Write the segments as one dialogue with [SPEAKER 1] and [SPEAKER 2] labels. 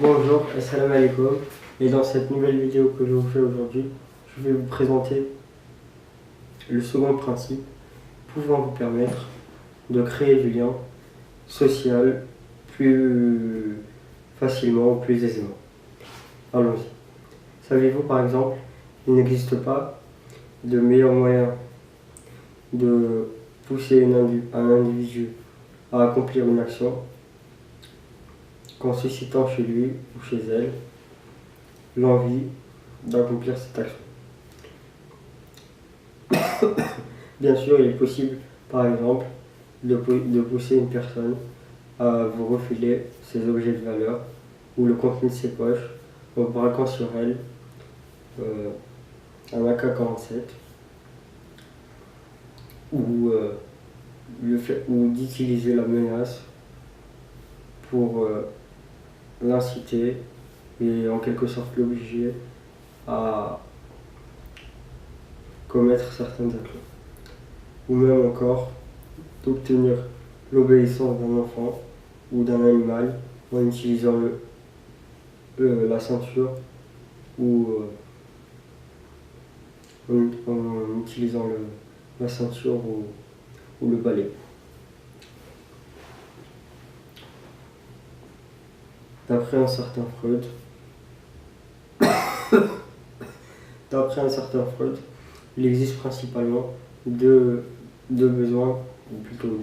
[SPEAKER 1] Bonjour, assalamu alaikum, et dans cette nouvelle vidéo que je vous fais aujourd'hui, je vais vous présenter le second principe pouvant vous permettre de créer du lien social plus facilement, plus aisément. Allons-y. Savez-vous par exemple, il n'existe pas de meilleur moyen de pousser un individu à accomplir une action qu'en suscitant chez lui ou chez elle l'envie d'accomplir cette action. Bien sûr, il est possible, par exemple, de pousser une personne à vous refiler ses objets de valeur ou le contenu de ses poches en braquant sur elle un AK-47 ou d'utiliser la menace pour l'inciter et en quelque sorte l'obliger à commettre certaines actions. Ou même encore d'obtenir l'obéissance d'un enfant ou d'un animal en utilisant la ceinture ou en utilisant la ceinture ou le balai. D'après un certain Freud, il existe principalement deux besoins, ou plutôt,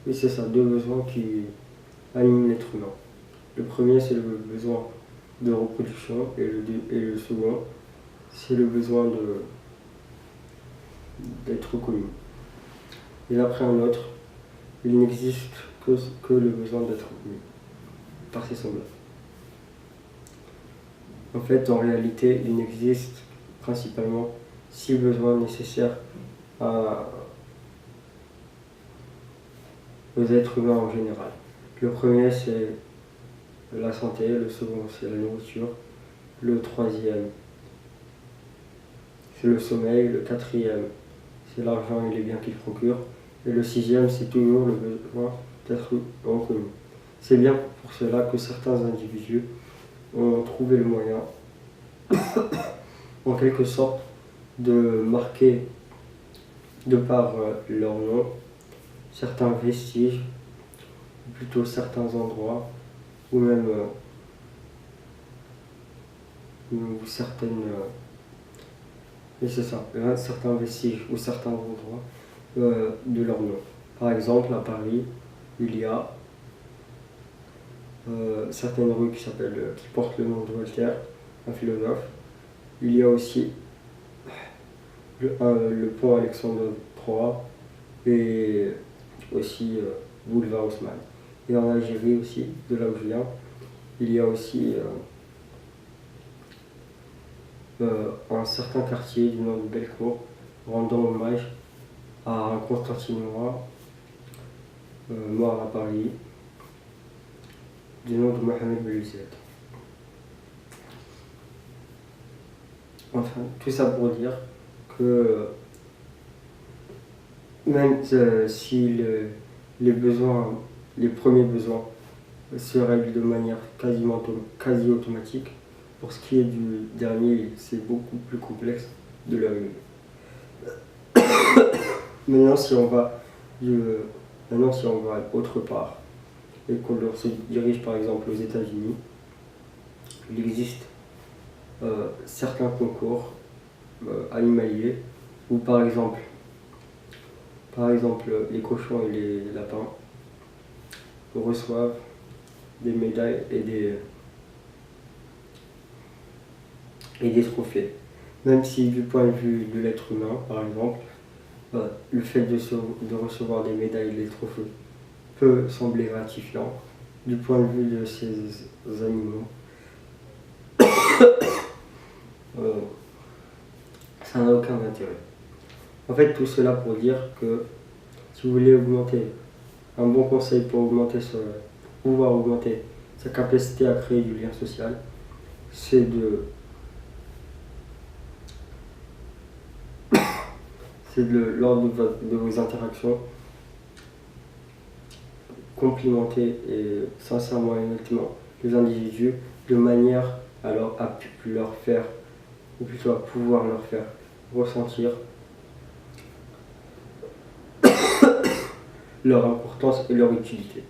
[SPEAKER 1] oui c'est ça, deux besoins qui animent l'être humain. Le premier c'est le besoin de reproduction et le second c'est le besoin d'être reconnu. Et d'après un autre, il n'existe que le besoin d'être reconnu par ses semblables. En fait, en réalité, il n'existe principalement 6 besoins nécessaires aux êtres humains en général. Le premier, c'est la santé, le second, c'est la nourriture, le troisième, c'est le sommeil, le quatrième, c'est l'argent et les biens qu'il procure, et le sixième, c'est toujours le besoin d'être reconnu. C'est bien pour cela que certains individus ont trouvé le moyen, en quelque sorte, de marquer, de par leur nom, certains vestiges, ou plutôt certains endroits, ou même certains vestiges ou certains endroits de leur nom. Par exemple, à Paris, il y a certaines rues qui portent le nom de Voltaire, un philosophe. Il y a aussi le pont Alexandre III et aussi boulevard Haussmann. Et en Algérie aussi, de là où je viens, il y a aussi un certain quartier du nom de Bellecour rendant hommage à un Constantinois mort à Paris du nom de Mohamed Belzet. Enfin, tout ça pour dire que même si les premiers besoins se règlent de manière quasi automatique, pour ce qui est du dernier, c'est beaucoup plus complexe de le régler. Maintenant, si on va autre part et qu'on se dirige par exemple aux États-Unis, il existe certains concours animaliers où par exemple les cochons et les lapins reçoivent des médailles et des trophées. Même si du point de vue de l'être humain, par exemple, le fait de recevoir des médailles et des trophées peut sembler gratifiant, du point de vue de ces animaux, ça n'a aucun intérêt. En fait, tout cela pour dire que si vous voulez un bon conseil pour pouvoir augmenter sa capacité à créer du lien social, c'est lors de vos interactions, complimenter sincèrement et honnêtement les individus de manière à leur faire, ou plutôt à pouvoir leur faire ressentir leur importance et leur utilité.